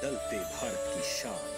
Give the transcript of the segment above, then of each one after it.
बदलते भारत की शान।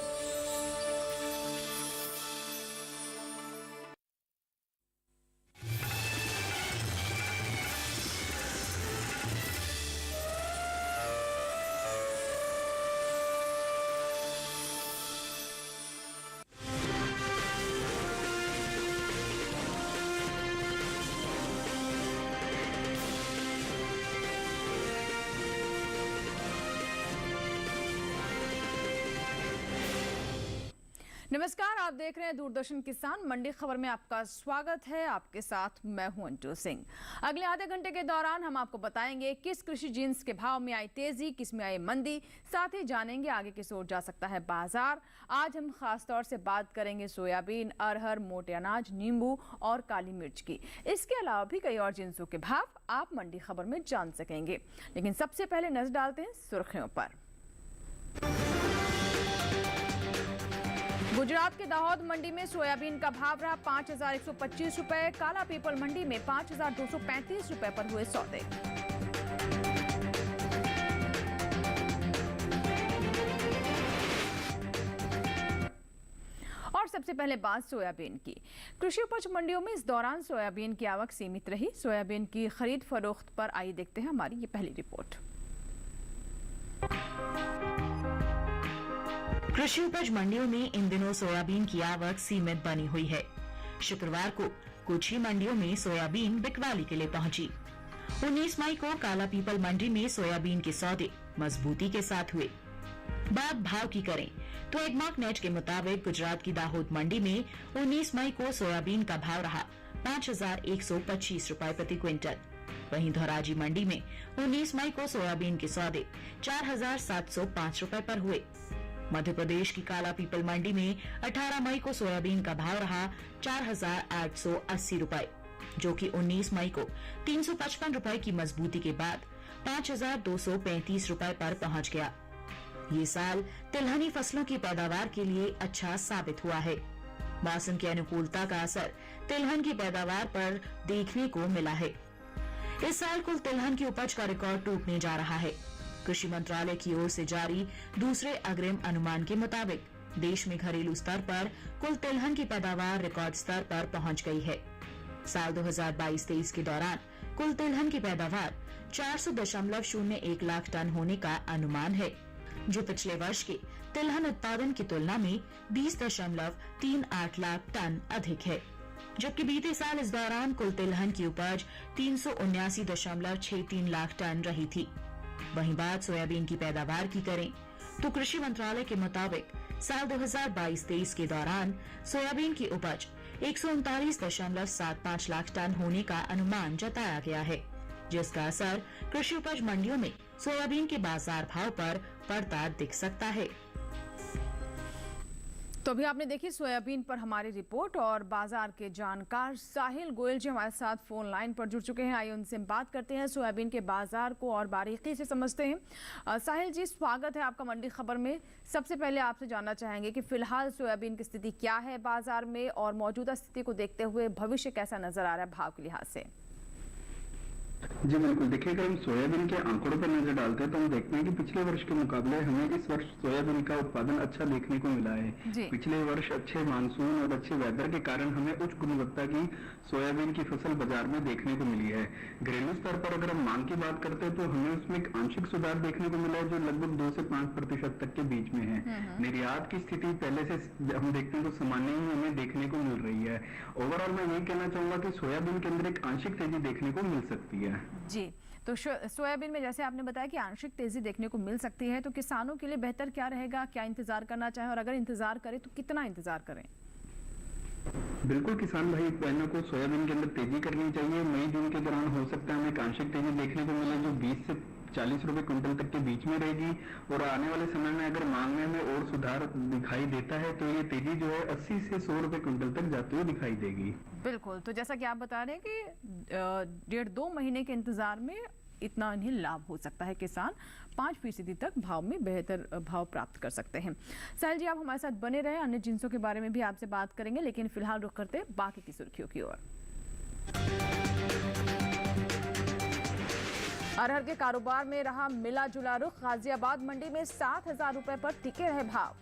नमस्कार, आप देख रहे हैं दूरदर्शन किसान मंडी खबर में आपका स्वागत है। आपके साथ मैं हूं अंजू सिंह। अगले आधे घंटे के दौरान हम आपको बताएंगे किस कृषि जिन्स के भाव में आई तेजी, किस में आई मंदी, साथ ही जानेंगे आगे किस ओर जा सकता है बाजार। आज हम खास तौर से बात करेंगे सोयाबीन, अरहर, मोटे अनाज, नींबू और काली मिर्च की। इसके अलावा भी कई और जिन्सों के भाव आप मंडी खबर में जान सकेंगे, लेकिन सबसे पहले नजर डालते हैं सुर्खियों पर। गुजरात के दाहोद मंडी में सोयाबीन का भाव रहा 5,125 रुपए। काला पीपल मंडी में 5,235 रुपए पर हुए सौदे। और सबसे पहले बात सोयाबीन की। कृषि उपज मंडियों में इस दौरान सोयाबीन की आवक सीमित रही। सोयाबीन की खरीद फरोख्त पर आइए देखते हैं हमारी ये पहली रिपोर्ट। कृषि उपज मंडियों में इन दिनों सोयाबीन की आवक सीमित बनी हुई है। शुक्रवार को कुछ ही मंडियों में सोयाबीन बिकवाली के लिए पहुंची। 19 मई को काला पीपल मंडी में सोयाबीन के सौदे मजबूती के साथ हुए। बात भाव की करें तो एगमार्क नेट के मुताबिक गुजरात की दाहोद मंडी में 19 मई को सोयाबीन का भाव रहा 5,125 रुपए प्रति क्विंटल। वहीं धोराजी मंडी में 19 मई को सोयाबीन के सौदे 4,705 रुपए पर हुए। मध्य प्रदेश की काला पीपल मंडी में 18 मई को सोयाबीन का भाव रहा 4,880 रुपए, जो कि 19 मई को 355 रुपए की मजबूती के बाद 5,235 रुपए पर पहुंच गया। ये साल तिलहनी फसलों की पैदावार के लिए अच्छा साबित हुआ है। मौसम की अनुकूलता का असर तिलहन की पैदावार पर देखने को मिला है। इस साल कुल तिलहन की उपज का रिकॉर्ड टूटने जा रहा है। कृषि मंत्रालय की ओर से जारी दूसरे अग्रिम अनुमान के मुताबिक देश में घरेलू स्तर पर कुल तिलहन की पैदावार रिकॉर्ड स्तर पर पहुंच गई है। साल 2022-23 के दौरान कुल तिलहन की पैदावार 400.01 लाख टन होने का अनुमान है, जो पिछले वर्ष के तिलहन उत्पादन की तुलना में 20.38 लाख टन अधिक है। जबकि बीते साल इस दौरान कुल तिलहन की उपज 379.63 लाख टन रही थी। वहीं बात सोयाबीन की पैदावार की करें तो कृषि मंत्रालय के मुताबिक साल 2022-23 के दौरान सोयाबीन की उपज 139.75 लाख टन होने का अनुमान जताया गया है, जिसका असर कृषि उपज मंडियों में सोयाबीन के बाजार भाव पर पड़ता दिख सकता है। तो अभी आपने देखी सोयाबीन पर हमारी रिपोर्ट, और बाजार के जानकार साहिल गोयल जी हमारे साथ फोन लाइन पर जुड़ चुके हैं। आइए उनसे बात करते हैं, सोयाबीन के बाजार को और बारीकी से समझते हैं। साहिल जी, स्वागत है आपका मंडी खबर में। सबसे पहले आपसे जानना चाहेंगे कि फिलहाल सोयाबीन की स्थिति क्या है बाजार में, और मौजूदा स्थिति को देखते हुए भविष्य कैसा नजर आ रहा है भाव के लिहाज से। जी बिल्कुल, देखिए अगर हम सोयाबीन के आंकड़ों पर नजर डालते हैं तो हम देखते हैं कि पिछले वर्ष के मुकाबले हमें इस वर्ष सोयाबीन का उत्पादन अच्छा देखने को मिला है। पिछले वर्ष अच्छे मानसून और अच्छे वेदर के कारण हमें उच्च गुणवत्ता की सोयाबीन की फसल बाजार में देखने को मिली है। घरेलू स्तर पर अगर हम मांग की बात करते हैं तो हमें उसमें एक आंशिक सुधार देखने को मिला है, जो लगभग 2 से 5% तक के बीच में है। निर्यात की स्थिति पहले से हम देखते हैं तो सामान्य ही हमें देखने को मिल रही है। ओवरऑल मैं यही कहना चाहूंगा कि सोयाबीन के अंदर एक आंशिक तेजी देखने को मिल सकती है। जी, तो सोयाबीन में जैसे आपने बताया कि आंशिक तेजी देखने को मिल सकती है, तो किसानों के लिए बेहतर क्या रहेगा, क्या इंतजार करना चाहें, और अगर इंतजार करें तो कितना इंतजार करें? बिल्कुल, किसान भाई बहनों को सोयाबीन के अंदर तेजी करनी चाहिए। मई जून के दौरान हो सकता है हमें एक आंशिक तेजी देखने को मिले, जो 20 से 40 रुपए क्विंटल तक के बीच में रहेगी। और आने वाले समय में अगर मांगने में और सुधार दिखाई देता है तो ये तेजी जो है 80 से 100 रुपए क्विंटल तक जाते हुए दिखाई देगी। बिल्कुल, तो जैसा कि आप बता रहे हैं कि 1.5-2 महीने के इंतजार में इतना इन्हें लाभ हो सकता है। किसान 5% तक भाव में बेहतर भाव प्राप्त कर सकते हैं। साहिल जी, आप हमारे साथ बने रहे, अन्य जिन्सों के बारे में भी आपसे बात करेंगे, लेकिन फिलहाल रुख करते हैं बाकी की सुर्खियों की ओर। अरहर के कारोबार में रहा मिला जुला रुख। गाजियाबाद मंडी में 7,000 रुपए पर टिके रहे भाव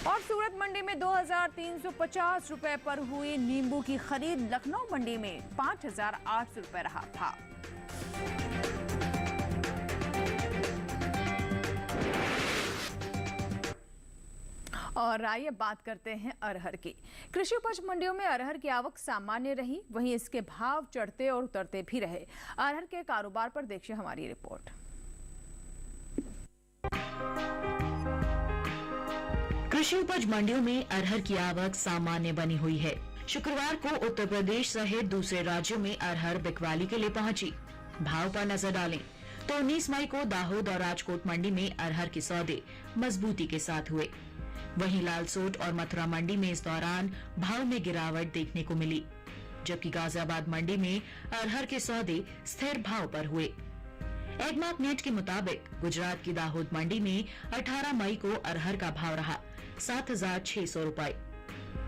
और सूरत मंडी में 2,350 रुपए पर हुई नींबू की खरीद। लखनऊ मंडी में 5,800 रुपए रहा भाव। और आइए बात करते हैं अरहर की। कृषि उपज मंडियों में अरहर की आवक सामान्य रही, वहीं इसके भाव चढ़ते और उतरते भी रहे। अरहर के कारोबार पर देखिए हमारी रिपोर्ट। कृषि उपज मंडियों में अरहर की आवक सामान्य बनी हुई है। शुक्रवार को उत्तर प्रदेश सहित दूसरे राज्यों में अरहर बिकवाली के लिए पहुंची। भाव पर नजर डालें तो 19 मई को दाहोद और राजकोट मंडी में अरहर के सौदे मजबूती के साथ हुए। वहीं लालसोट और मथुरा मंडी में इस दौरान भाव में गिरावट देखने को मिली, जबकि गाजियाबाद मंडी में अरहर के सौदे स्थिर भाव पर हुए। एगमार्क नेट के मुताबिक गुजरात की दाहोद मंडी में 18 मई को अरहर का भाव रहा 7,600 रुपए।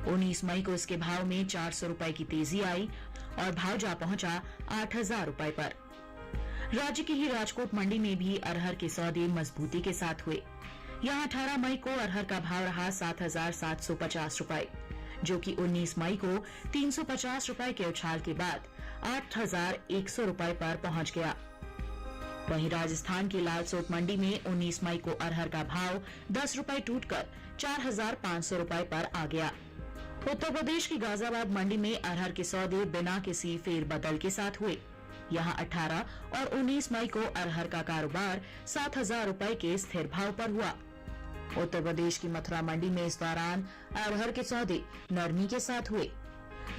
19 मई को इसके भाव में 400 रुपए की तेजी आई और भाव जा पहुंचा 8,000 रुपए पर। राज्य की ही राजकोट मंडी में भी अरहर के सौदे मजबूती के साथ हुए। यहाँ 18 मई को अरहर का भाव रहा 7,750 रुपए, जो कि 19 मई को 350 रुपए के उछाल के बाद 8,100 रुपए पर पहुंच गया। वहीं राजस्थान की लालसोट मंडी में 19 मई को अरहर का भाव 10 रुपए टूटकर 4,500 रुपए पर आ गया। उत्तर प्रदेश की गाजियाबाद मंडी में अरहर के सौदे बिना किसी फेरबदल के साथ हुए। यहाँ 18 और 19 मई को अरहर का कारोबार 7,000 रुपए के स्थिर भाव पर हुआ। उत्तर प्रदेश की मथुरा मंडी में इस दौरान अरहर के सौदे नरमी के साथ हुए।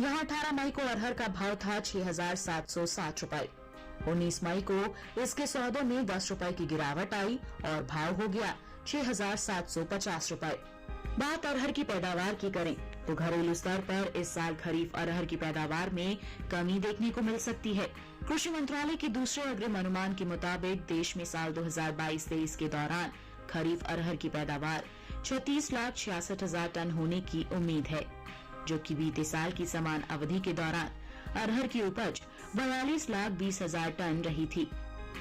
यहाँ 18 मई को अरहर का भाव था 6,760 रुपए। 19 मई को इसके सौदों में 10 रुपए की गिरावट आई और भाव हो गया 6,750 रुपए। बात अरहर की पैदावार की करें तो घरेलू स्तर पर इस साल खरीफ अरहर की पैदावार में कमी देखने को मिल सकती है। कृषि मंत्रालय के दूसरे अग्रिम अनुमान के मुताबिक देश में साल 2022-23 के दौरान खरीफ अरहर की पैदावार 36,66,000 टन होने की उम्मीद है, जो कि बीते साल की समान अवधि के दौरान अरहर की उपज 42,20,000 टन रही थी।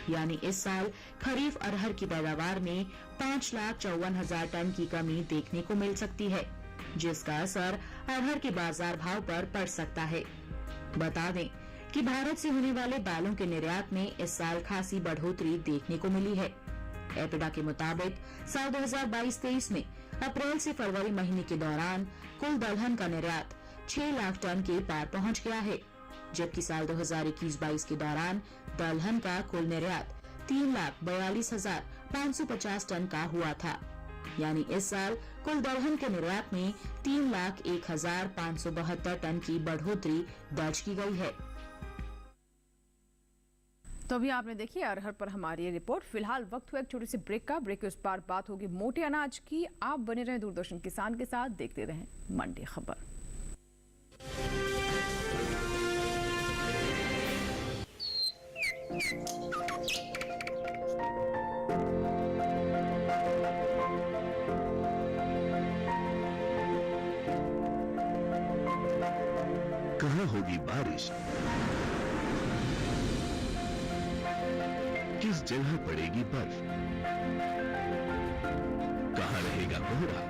यानी इस साल खरीफ अरहर की पैदावार में 5,54,000 टन की कमी देखने को मिल सकती है, जिसका असर अरहर के बाजार भाव पर पड़ सकता है। बता दें कि भारत से होने वाले दालों के निर्यात में इस साल खासी बढ़ोतरी देखने को मिली है। एपिडा के मुताबिक साल 2022-23 में अप्रैल से फरवरी महीने के दौरान कुल दलहन का निर्यात 6 लाख टन के पार पहुंच गया है, जबकि साल 2021-22 के दौरान दलहन का कुल निर्यात 3,42,550 टन का हुआ था। यानी इस साल कुल दलहन के निर्यात में 3,01,572 टन की बढ़ोतरी दर्ज की गई है। तो अभी आपने देखी अरहर पर हमारी ये रिपोर्ट। फिलहाल वक्त हुआ एक छोटी सी ब्रेक का। ब्रेक के उस पार बात होगी मोटे अनाज की। आप बने रहें दूरदर्शन किसान के साथ, देखते रहें मंडी खबर। कहाँ होगी बारिश, किस जगह पड़ेगी बर्फ, कहाँ रहेगा कोहरा,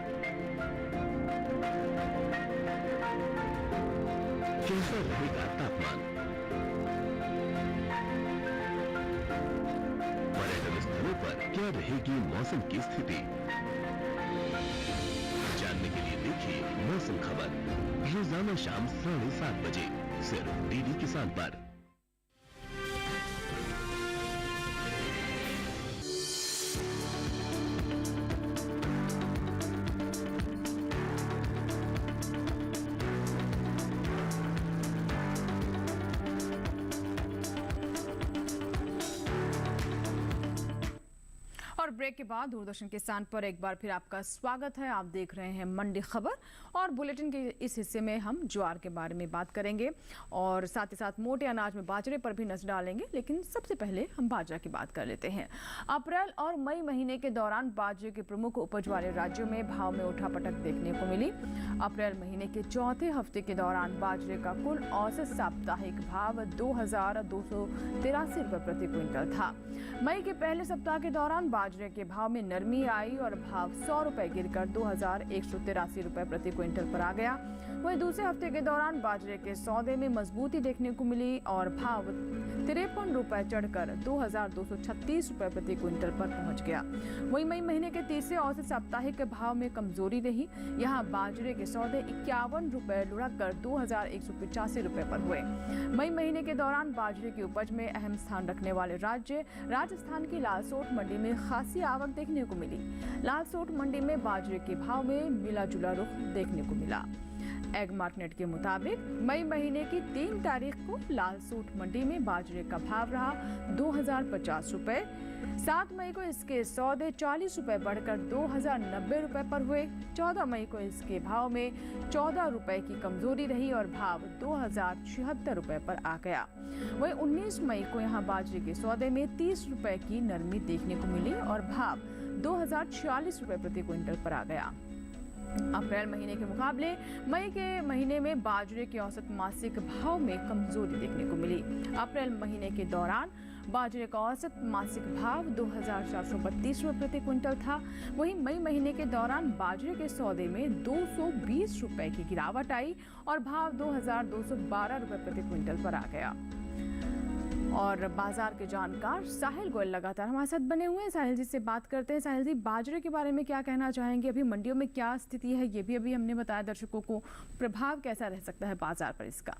कैसा रहेगा तापमान, पर्यटन स्थलों पर क्या रहेगी मौसम की स्थिति। जानने के लिए देखिए मौसम खबर रोजाना शाम 7:30 बजे सिर्फ डीडी किसान पर। और ब्रेक ब्रेक के बाद दूरदर्शन किसान पर एक बार फिर आपका स्वागत है। आप देख रहे हैं मंडी खबर और बुलेटिन के इस हिस्से में हम ज्वार के बारे में बात करेंगे और साथ ही साथ मोटे अनाज में बाजरे पर भी नजर डालेंगे। लेकिन सबसे पहले हम बाजरा की बात कर लेते हैं। अप्रैल और मई महीने के दौरान बाजरे के प्रमुख उपज वाले राज्यों में भाव में उठापटक देखने को मिली। अप्रैल महीने के चौथे हफ्ते के दौरान बाजरे का कुल औसत साप्ताहिक भाव 2283 रुपए प्रति क्विंटल था। मई के पहले सप्ताह के दौरान बाजरे के भाव में नरमी आई और भाव 100 रुपए गिरकर 2183 रुपए प्रति क्विंटल पर आ गया। वहीं दूसरे हफ्ते के दौरान बाजरे के सौदे में मजबूती देखने को मिली और भाव 53 रुपए चढ़कर 2236 रुपए प्रति क्विंटल पर पहुंच गया। वहीं मई महीने के तीसरे औसत साप्ताहिक भाव में कमजोरी रही। यहां बाजरे के सौदे 51 रुपए लुढ़ककर 2185 रुपए पर हुए। मई महीने के दौरान बाजरे की उपज में अहम स्थान रखने वाले राज्य राजस्थान की लालसोट मंडी में खासी आवक देखने को मिली। लालसोट मंडी में बाजरे के भाव में मिला जुला रुख देखने को मिला। एग मार्केट के मुताबिक मई महीने की 3 तारीख को लालसूट मंडी में बाजरे का भाव रहा 2050 रुपए। 7 मई को इसके सौदे 40 रुपए बढ़कर 2090 रुपए पर हुए। 14 मई को इसके भाव में 14 रुपए की कमजोरी रही और भाव 2076 रुपए पर आ गया। वहीं 19 मई को यहां बाजरे के सौदे में 30 रुपए की नरमी देखने को मिली और भाव 2046 रुपए प्रति क्विंटल पर आ गया। अप्रैल महीने के मुकाबले मई के महीने में बाजरे के औसत मासिक भाव में कमजोरी देखने को मिली। अप्रैल महीने के दौरान बाजरे का औसत मासिक भाव 2432 रुपए प्रति क्विंटल था। वहीं मई महीने के दौरान बाजरे के सौदे में 220 रुपए की गिरावट आई और भाव 2212 रुपए प्रति क्विंटल पर आ गया। और बाजार के जानकार साहिल गोयल लगातार हमारे साथ बने हुए हैं। साहिल जी से बात करते हैं। साहिल जी, बाजरे के बारे में क्या कहना चाहेंगे? अभी मंडियों में क्या स्थिति है, ये भी अभी हमने बताया दर्शकों को। प्रभाव कैसा रह सकता है बाजार पर इसका?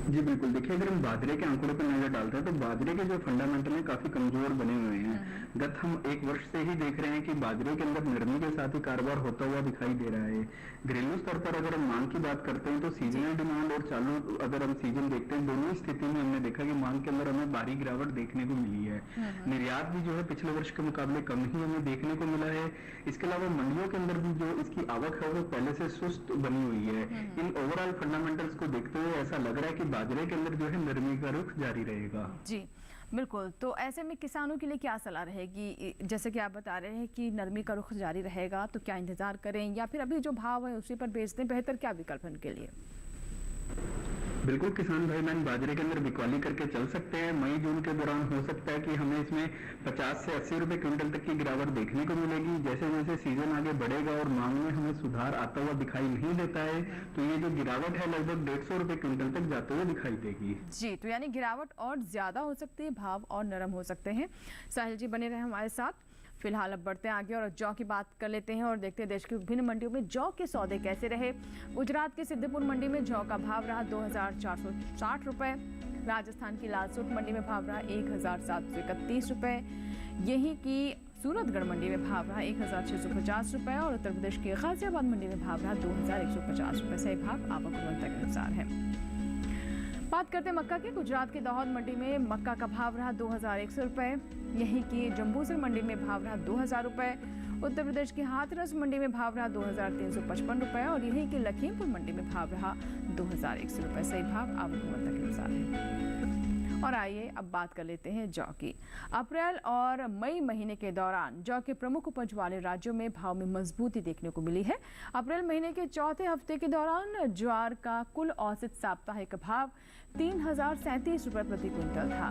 जी बिल्कुल, देखिए अगर हम बाजरे के आंकड़ों पर नजर डालते हैं तो बाजरे के जो फंडामेंटल है काफी कमजोर बने हुए हैं। गत हम 1 वर्ष से ही देख रहे हैं कि बाजरे के अंदर नरमी के साथ ही कारोबार होता हुआ दिखाई दे रहा है। घरेलू स्तर पर अगर हम मांग की बात करते हैं तो सीजनल डिमांड और चालू अगर हम सीजन देखते हैं, दोनों स्थिति में हमने देखा कि मांग के अंदर हमें भारी गिरावट देखने को मिली है। निर्यात भी जो है पिछले वर्ष के मुकाबले कम ही हमें देखने को मिला है। इसके अलावा मंडियों के अंदर भी जो इसकी आवक है वो पहले से सुस्त बनी हुई है। इन ओवरऑल फंडामेंटल्स को देखते हुए ऐसा लग रहा है कि बाजरे के अंदर जो है नरमी का रुख जारी रहेगा। जी बिल्कुल। तो ऐसे में किसानों के लिए क्या सलाह रहेगी? जैसे कि आप बता रहे हैं कि नरमी का रुख जारी रहेगा, तो क्या इंतजार करें या फिर अभी जो भाव है उसी पर बेच दें? बेहतर क्या विकल्प है उनके लिए? बिल्कुल, किसान भाई बहन बाजरे के अंदर बिकवाली करके चल सकते हैं। मई जून के दौरान हो सकता है कि हमें इसमें 50 से 80 रुपए क्विंटल तक की गिरावट देखने को मिलेगी। जैसे जैसे सीजन आगे बढ़ेगा और मांग में हमें सुधार आता हुआ दिखाई नहीं देता है तो ये जो गिरावट है लगभग 150 रुपए क्विंटल तक जाते हुए दिखाई देगी। जी, तो यानी गिरावट और ज्यादा हो सकती है, भाव और नरम हो सकते हैं। साहिल जी बने रहे हमारे साथ। फिलहाल अब बढ़ते हैं आगे और जौ की बात कर लेते हैं और देखते हैं देश की विभिन्न मंडियों में जौ के सौदे कैसे रहे। गुजरात की सिद्धपुर मंडी में जौ का भाव रहा 2460 रुपए। राजस्थान की लालसोट मंडी में भाव रहा 1731 रुपए। यहीं की सूरतगढ़ मंडी में भाव रहा 1650 रुपए और उत्तर प्रदेश की गाजियाबाद मंडी में भाव रहा 2150 रुपए। सही भाव आवक गुणवत्ता के अनुसार है। बात करते हैं मक्का की। गुजरात की दाहोद मंडी में मक्का का भाव रहा 2100 रुपए। यहीं की जम्बूसर मंडी में भाव रहा 2000 रुपए। उत्तर प्रदेश की हाथरस मंडी में भाव रहा 2355 रुपए और यहीं की लखीमपुर मंडी में भाव रहा 2100 रुपए। सही भाव आवक गुणवत्ता के अनुसार है। और आइए अब बात कर लेते हैं जौ की। अप्रैल और मई महीने के दौरान जौ के प्रमुख उपज वाले राज्यों में भाव में मजबूती देखने को मिली है। अप्रैल महीने के चौथे हफ्ते के दौरान ज्वार का कुल औसत साप्ताहिक भाव 3037 रुपए प्रति क्विंटल था।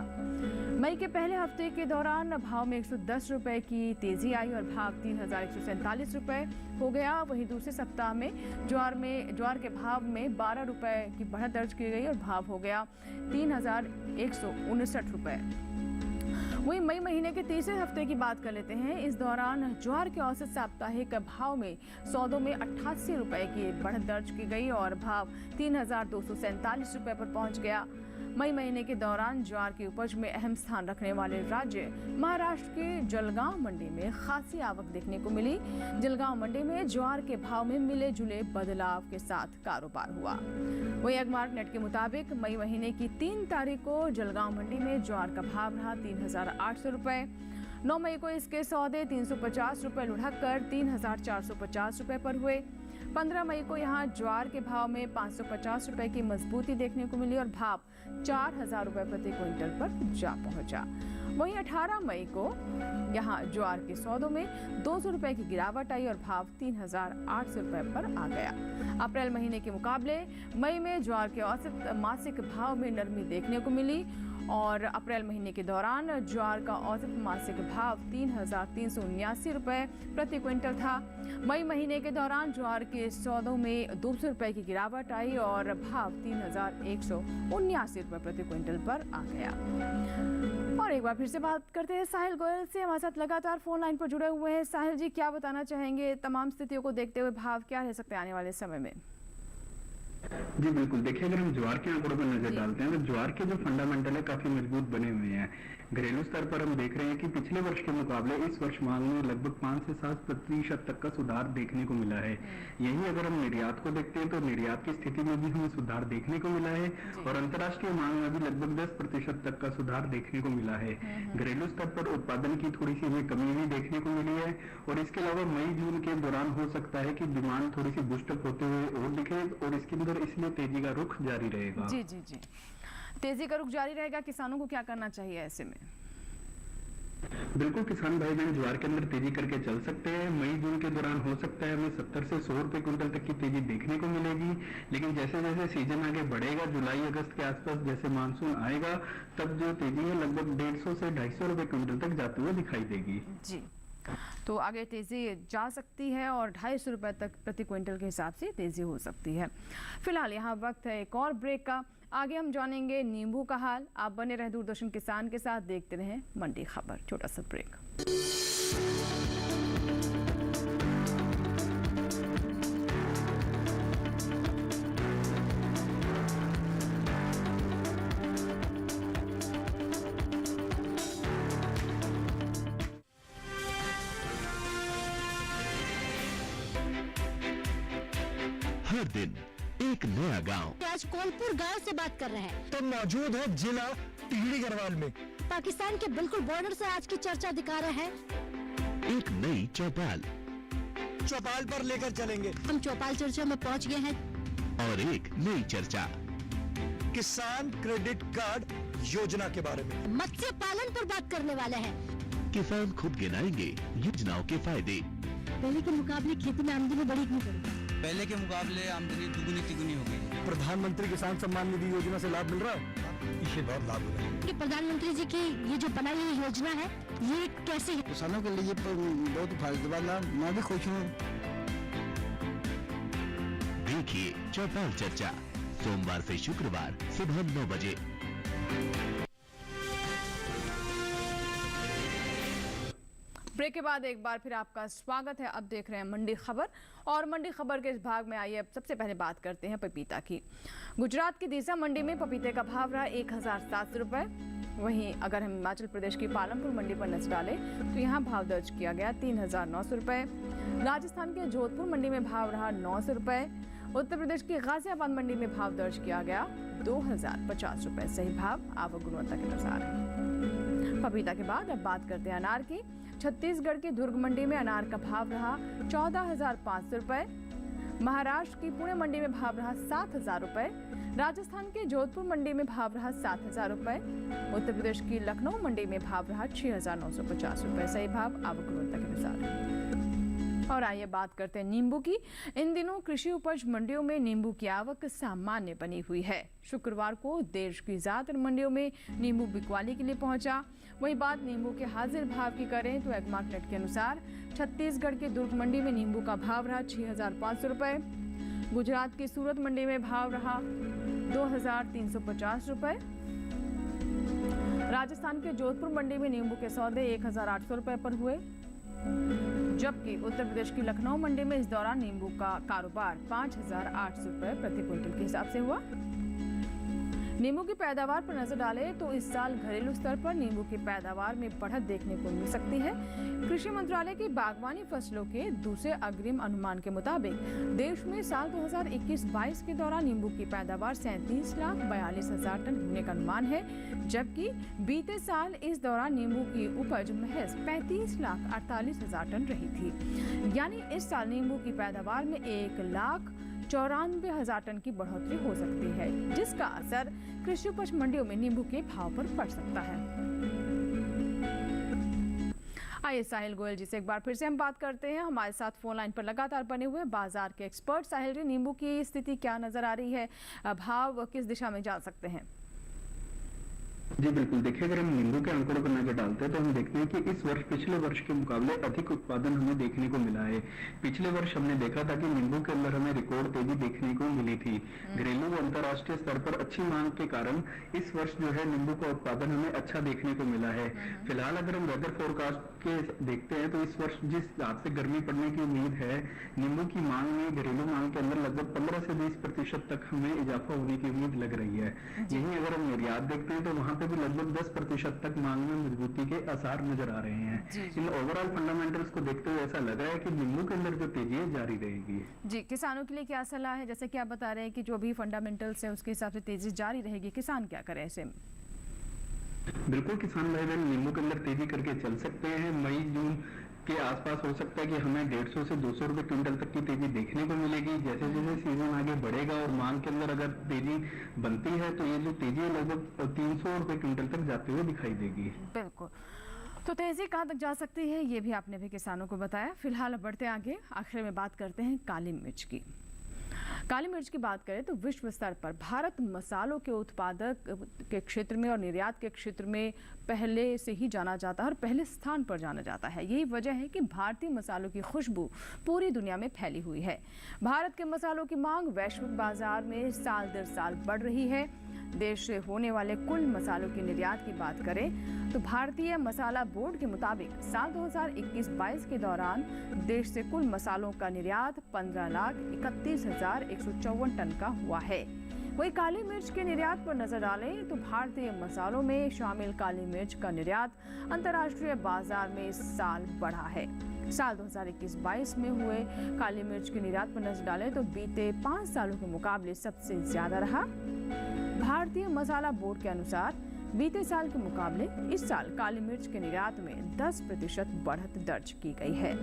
मई के पहले हफ्ते के दौरान भाव में 110 रुपए की तेजी आई और भाव 3147 रुपए हो गया। वहीं दूसरे सप्ताह में ज्वार के भाव में 12 रुपए की बढ़त दर्ज की गई और भाव हो गया 3159 रुपए। वहीं मई महीने के तीसरे हफ्ते की बात कर लेते हैं। इस दौरान ज्वार के औसत साप्ताहिक भाव में सौदों में 88 रुपए की बढ़त दर्ज की गई और भाव 3247 रुपए पर पहुंच गया। मई महीने के दौरान ज्वार की उपज में अहम स्थान रखने वाले राज्य महाराष्ट्र के जलगांव मंडी में खासी आवक देखने को मिली। जलगांव मंडी में ज्वार के भाव में मिले जुले बदलाव के साथ कारोबार हुआ। वहीं एगमार्क नेट के मुताबिक मई महीने की 3 तारीख को जलगांव मंडी में ज्वार का भाव रहा 3800 रुपए। 9 मई को इसके सौदे 350 रुपए लुढ़क कर 3,450 रुपए पर हुए। 15 मई को यहाँ ज्वार के भाव में 550 रुपए की मजबूती देखने को मिली और भाव 4,000 रुपए प्रति क्विंटल पर जा पहुंचा। वहीं 18 मई को यहाँ ज्वार के सौदों में 200 रुपए की गिरावट आई और भाव 3,800 रुपए पर आ गया। अप्रैल महीने के मुकाबले मई में ज्वार के औसत मासिक भाव में नरमी देखने को मिली और अप्रैल महीने के दौरान ज्वार का औसत मासिक भाव 3,379 रुपए प्रति क्विंटल था। मई महीने के दौरान ज्वार के सौदों में 200 रुपए की गिरावट आई और भाव 3,179 रुपए प्रति क्विंटल पर आ गया। और एक बार फिर से बात करते हैं साहिल गोयल से, हमारे साथ लगातार फोन लाइन पर जुड़े हुए हैं। साहिल जी, क्या बताना चाहेंगे, तमाम स्थितियों को देखते हुए भाव क्या रह सकते हैं आने वाले समय में? जी बिल्कुल, देखिए अगर हम ज्वार के आंकड़ों पर नजर डालते हैं तो ज्वार के जो फंडामेंटल है काफी मजबूत बने हुए हैं। घरेलू स्तर पर हम देख रहे हैं कि पिछले वर्ष के मुकाबले इस वर्ष मांग में लगभग 5 से 7% तक का सुधार देखने को मिला है। यही अगर हम निर्यात को देखते हैं तो निर्यात की स्थिति में भी हमें सुधार देखने को मिला है और अंतर्राष्ट्रीय मांग में भी लगभग 10% तक का सुधार देखने को मिला है। घरेलू स्तर पर उत्पादन की थोड़ी सी हमें कमी भी देखने को मिली है और इसके अलावा मई जून के दौरान हो सकता है कि डिमांड थोड़ी सी बूस्टअप होते हुए और दिखे और इसके अंदर इसलिए तेजी का रुख जारी रहेगा। जी जी जी, तेजी का रुख जारी रहेगा। किसानों को क्या करना चाहिए ऐसे में? बिल्कुल, किसान भाई बहन ज्वार के अंदर तेजी करके चल सकते हैं। मई जून के दौरान हो सकता है हमें 70 से 100 रुपए क्विंटल तक की तेजी देखने को मिलेगी, लेकिन जैसे जैसे सीजन आगे बढ़ेगा, जुलाई अगस्त के आसपास जैसे मानसून आएगा, तब जो तेजी है लगभग 150 से 250 रुपए क्विंटल तक जाते हुए दिखाई देगी। जी, तो आगे तेजी जा सकती है और 250 रुपए तक प्रति क्विंटल के हिसाब से तेजी हो सकती है। फिलहाल यहाँ वक्त है एक और ब्रेक का। आगे हम जानेंगे नींबू का हाल। आप बने रहे दूरदर्शन किसान के साथ, देखते रहें मंडी खबर। छोटा सा ब्रेक। हर दिन एक नया गांव। आज कोलपुर गांव से बात कर रहे हैं तो मौजूद है जिला टिहरी गढ़वाल में। पाकिस्तान के बिल्कुल बॉर्डर से आज की चर्चा दिखा रहे हैं। एक नई चौपाल चौपाल पर लेकर चलेंगे। हम चौपाल चर्चा में पहुंच गए हैं और एक नई चर्चा किसान क्रेडिट कार्ड योजना के बारे में। मत्स्य पालन पर बात करने वाले हैं। किसान खुद गिनाएंगे योजनाओं के फायदे। पहले के मुकाबले खेती में आमदनी बढ़ी क्यों करी? पहले के मुकाबले आमदनी दुगुनी तिगुनी हो गई। प्रधानमंत्री किसान सम्मान निधि योजना से लाभ मिल रहा है, इससे बहुत लाभ हो रहा है। कि प्रधानमंत्री जी की ये जो बनाई हुई योजना है, ये कैसे है? किसानों के लिए बहुत फायदेमंद है। मैं भी खुश हूँ। देखिए चौपाल चर्चा सोमवार से शुक्रवार सुबह 9 बजे। ब्रेक के बाद एक बार फिर आपका स्वागत है। अब देख रहे हैं मंडी खबर और मंडी खबर के इस भाग में आइए अब सबसे पहले बात करते हैं पपीता की। गुजरात की दीसा मंडी में पपीते का भाव रहा 1,700 रुपए। वहीं अगर हम हिमाचल प्रदेश की पालमपुर मंडी पर नजर डालें तो यहाँ भाव दर्ज किया गया 3,900 रुपए। राजस्थान के जोधपुर मंडी में भाव रहा 900 रुपए। उत्तर प्रदेश की गाजियाबाद मंडी में भाव दर्ज किया गया 2,050 रुपए। सही भाव आवक गुणवत्ता के अनुसार है। पपीता के बाद अब बात करते हैं अनार की। छत्तीसगढ़ की दुर्ग मंडी में अनार का भाव रहा 14,500 रुपए। महाराष्ट्र की पुणे मंडी में भाव रहा 7,000 रुपए। राजस्थान के जोधपुर मंडी में भाव रहा 7,000 रुपए। उत्तर प्रदेश की लखनऊ मंडी में भाव रहा 6,950 रुपए। सही भाव आवक गुणवत्ता के अनुसार है। और आइए बात करते हैं नींबू की। इन दिनों कृषि उपज मंडियों में नींबू की आवक सामान्य बनी हुई है। शुक्रवार को देश की ज्यादातर मंडियों में नींबू बिकवाली के लिए पहुंचा। वहीं बात नींबू के हाजिर भाव की करें तो एग्मार्कनेट के अनुसार छत्तीसगढ़ के दुर्ग मंडी में नींबू का भाव रहा 6,500 रुपए। गुजरात की सूरत मंडी में भाव रहा 2,350 रुपए। राजस्थान के जोधपुर मंडी में नींबू के सौदे 1,800 रुपए पर हुए, जबकि उत्तर प्रदेश की लखनऊ मंडी में इस दौरान नींबू का कारोबार 5,800 रुपए प्रति क्विंटल के हिसाब से हुआ। नींबू की पैदावार पर नजर डालें तो इस साल घरेलू स्तर पर नींबू की पैदावार में बढ़त देखने को मिल सकती है। कृषि मंत्रालय की बागवानी फसलों के दूसरे अग्रिम अनुमान के मुताबिक देश में साल 2021-22 के दौरान नींबू की पैदावार 37,42,000 टन होने का अनुमान है, जबकि बीते साल इस दौरान नींबू की उपज महज 35,48,000 टन रही थी। यानी इस साल नींबू की पैदावार में 1,94,000 टन की बढ़ोतरी हो सकती है, जिसका असर कृषि उपज मंडियों में नींबू के भाव पर पड़ सकता है। आइए साहिल गोयल जी से एक बार फिर से हम बात करते हैं। हमारे साथ फोन लाइन पर लगातार बने हुए बाजार के एक्सपर्ट। साहिल जी, नींबू की स्थिति क्या नजर आ रही है, भाव किस दिशा में जा सकते हैं? जी बिल्कुल, देखिए अगर हम नींबू के आंकड़ों पर नजर डालते हैं तो हम देखते हैं कि इस वर्ष पिछले वर्ष के मुकाबले अधिक उत्पादन हमें देखने को मिला है। पिछले वर्ष हमने देखा था कि नींबू के अंदर हमें रिकॉर्ड तेजी देखने को मिली थी। घरेलू व अंतर्राष्ट्रीय स्तर पर अच्छी मांग के कारण इस वर्ष जो है नींबू का उत्पादन हमें अच्छा देखने को मिला है। फिलहाल अगर हम वेदर फोरकास्ट के देखते हैं तो इस वर्ष जिस हिसाब से गर्मी पड़ने की उम्मीद है, नींबू की मांग में घरेलू मांग के अंदर लगभग 15 से 20% तक हमें इजाफा होने की उम्मीद लग रही है। यही अगर हम निर्यात देखते हैं तो वहां पे भी लगभग 10% तक मांग में मजबूती के आसार नजर आ रहे हैं। इन ओवरऑल फंडामेंटल्स को देखते हुए ऐसा लग रहा है कि नींबू के अंदर जो तेजी है जारी रहेगी। जी, किसानों के लिए क्या सलाह है? जैसे कि आप बता रहे हैं कि जो भी फंडामेंटल्स है उसके हिसाब से तेजी जारी रहेगी, किसान क्या करे ऐसे में? बिल्कुल, किसान भाई बहन नींबू के अंदर तेजी करके चल सकते हैं। मई जून के आसपास हो सकता है कि हमें 150 से 200 रुपए क्विंटल तक की तेजी देखने को मिलेगी। जैसे जैसे सीजन आगे बढ़ेगा और मांग के अंदर अगर तेजी बनती है तो ये जो तेजी है लगभग 300 रुपए क्विंटल तक जाते हुए दिखाई देगी। बिल्कुल, तो तेजी कहाँ तक जा सकती है ये भी आपने भी किसानों को बताया। फिलहाल बढ़ते आगे, आखिर में बात करते हैं काली मिर्च की। काली मिर्च की बात करें तो विश्व स्तर पर भारत मसालों के उत्पादक के क्षेत्र में और निर्यात के क्षेत्र में पहले से ही जाना जाता है और पहले स्थान पर जाना जाता है। यही वजह है कि भारतीय मसालों की खुशबू पूरी दुनिया में फैली हुई है। भारत के मसालों की मांग वैश्विक बाजार में साल दर साल बढ़ रही है। देश से होने वाले कुल मसालों की निर्यात की बात करें तो भारतीय मसाला बोर्ड के मुताबिक साल 2021-22 के दौरान देश से कुल मसालों का निर्यात 15,31,154 टन का हुआ है। वही काली मिर्च के निर्यात पर नजर डालें तो भारतीय मसालों में शामिल काली मिर्च का निर्यात अंतर्राष्ट्रीय बाजार में इस साल बढ़ा है। साल 2021-22 में हुए काली मिर्च के निर्यात पर नजर डालें तो बीते 5 सालों के मुकाबले सबसे ज्यादा रहा। भारतीय मसाला बोर्ड के अनुसार बीते साल के मुकाबले इस साल काली मिर्च के निर्यात में 10% बढ़त दर्ज की गई है।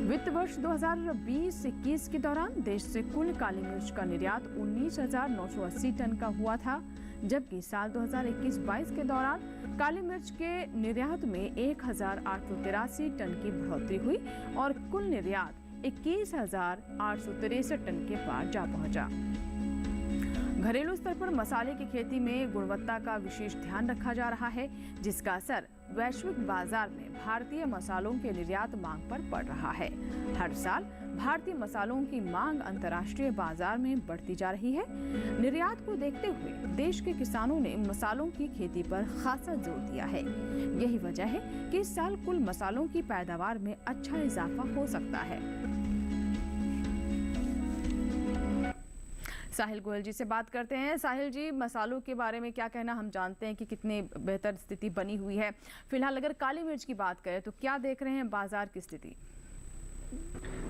वित्त वर्ष 2020-21 के दौरान देश से कुल काली मिर्च का निर्यात 19,980 टन का हुआ था, जबकि साल 2021-22 के दौरान काली मिर्च के निर्यात में 1,883 टन की बढ़ोतरी हुई और कुल निर्यात 21,863 टन के पार जा पहुंचा। घरेलू स्तर पर मसाले की खेती में गुणवत्ता का विशेष ध्यान रखा जा रहा है, जिसका असर वैश्विक बाजार में भारतीय मसालों के निर्यात मांग पर पड़ रहा है। हर साल भारतीय मसालों की मांग अंतर्राष्ट्रीय बाजार में बढ़ती जा रही है। निर्यात को देखते हुए देश के किसानों ने मसालों की खेती पर खासा जोर दिया है। यही वजह है कि इस साल कुल मसालों की पैदावार में अच्छा इजाफा हो सकता है। साहिल गोयल जी से बात करते हैं। साहिल जी, मसालों के बारे में क्या कहना? हम जानते हैं कि कितनी बेहतर स्थिति बनी हुई है। फिलहाल अगर काली मिर्च की बात करें तो क्या देख रहे हैं बाजार की स्थिति?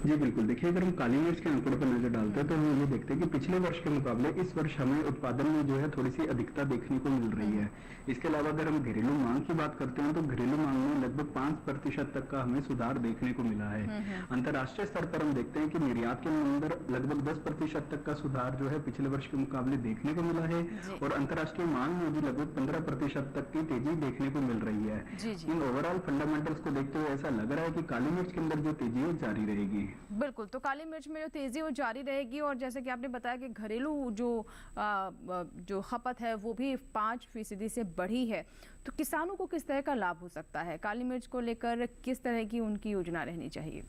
जी बिल्कुल, देखिए अगर हम काली मिर्च के आंकड़ों पर नजर डालते हैं तो हम ये देखते हैं कि पिछले वर्ष के मुकाबले इस वर्ष हमें उत्पादन में जो है थोड़ी सी अधिकता देखने को मिल रही है। इसके अलावा अगर हम घरेलू मांग की बात करते हैं तो घरेलू मांग में लगभग 5% तक का हमें सुधार देखने को मिला है। अंतर्राष्ट्रीय स्तर पर हम देखते हैं कि निर्यात के अंदर लगभग 10% तक का सुधार जो है पिछले वर्ष के मुकाबले देखने को मिला है और अंतर्राष्ट्रीय मांग में भी लगभग 15% तक की तेजी देखने को मिल रही है। इन ओवरऑल फंडामेंटल्स को देखते हुए ऐसा लग रहा है कि काली मिर्च के अंदर जो तेजी है जारी रहेगी। बिल्कुल, तो काली मिर्च में जो तेजी वो जारी रहेगी और जैसे कि आपने बताया कि घरेलू जो खपत है वो भी 5% से बढ़ी है, तो किसानों को किस तरह का लाभ हो सकता है? काली मिर्च को लेकर किस तरह की उनकी योजना रहनी चाहिए?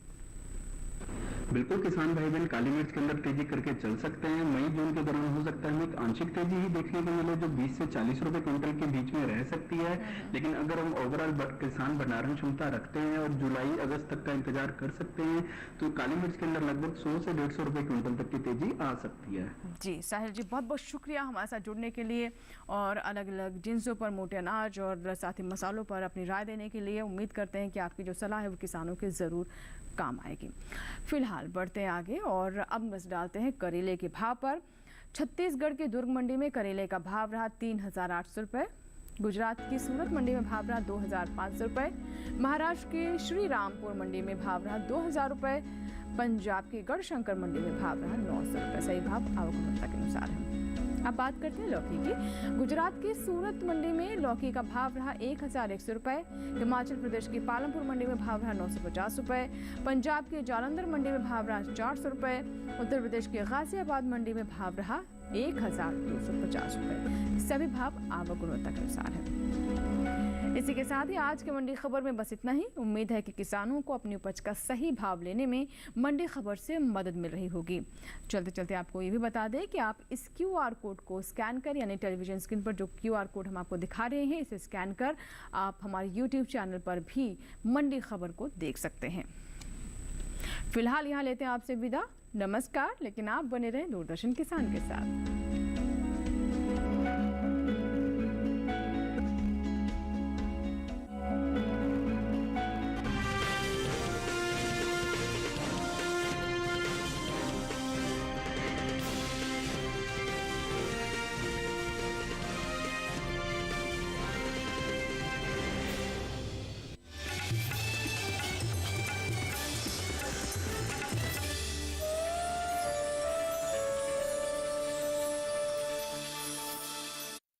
बिल्कुल किसान भाई बहन काली मिर्च के अंदर तेजी करके चल सकते हैं। मई जून के दौरान हो सकता है हमें एक आंशिक तेजी ही देखने को मिले जो 20 से 40 रुपए क्विंटल के बीच में रह सकती है। लेकिन अगर हम ओवरऑल किसान भंडारण क्षमता रखते हैं और जुलाई अगस्त तक का इंतजार कर सकते हैं तो काली मिर्च के अंदर लगभग 100 से 150 रुपए क्विंटल तक की तेजी आ सकती है। जी साहिल जी, बहुत बहुत शुक्रिया हमारे साथ जुड़ने के लिए और अलग अलग जिन्सों पर, मोटे अनाज और साथ ही मसालों पर अपनी राय देने के लिए। उम्मीद करते हैं कि आपकी जो सलाह है वो किसानों के ज़रूर काम आएगी। फिलहाल बढ़ते हैं आगे और अब नजर डालते हैं करेले के भाव पर। छत्तीसगढ़ के दुर्ग मंडी में करेले का भाव रहा 3,800 रुपये। गुजरात की सूरत मंडी में भाव रहा 2,500 रुपये। महाराष्ट्र के श्री रामपुर मंडी में भाव रहा 2,000 रुपये। पंजाब की गढ़शंकर मंडी में भाव रहा 900 रुपये। सही भाव आवक गुणवत्ता के अनुसार है। अब बात करते हैं लौकी की। गुजरात की सूरत मंडी में लौकी का भाव रहा 1,100 रुपये। हिमाचल प्रदेश की पालमपुर मंडी में भाव रहा 950 रुपये। पंजाब की जालंधर मंडी में भाव रहा 400 रुपये। उत्तर प्रदेश की गाजियाबाद मंडी में भाव रहा 1,250 रुपये। सभी भाव आवक गुणवत्ता के अनुसार है। इसी के साथ ही आज के मंडी खबर में बस इतना ही। उम्मीद है कि किसानों को अपनी उपज का सही भाव लेने में मंडी खबर से मदद मिल रही होगी। चलते चलते आपको ये भी बता दें कि आप इस QR कोड को स्कैन कर, यानी टेलीविजन स्क्रीन पर जो QR कोड हम आपको दिखा रहे हैं, इसे स्कैन कर आप हमारे YouTube चैनल पर भी मंडी खबर को देख सकते हैं। फिलहाल यहाँ लेते हैं आपसे विदा। नमस्कार, लेकिन आप बने रहें दूरदर्शन किसान के साथ।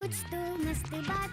कुछ तो मस्त बात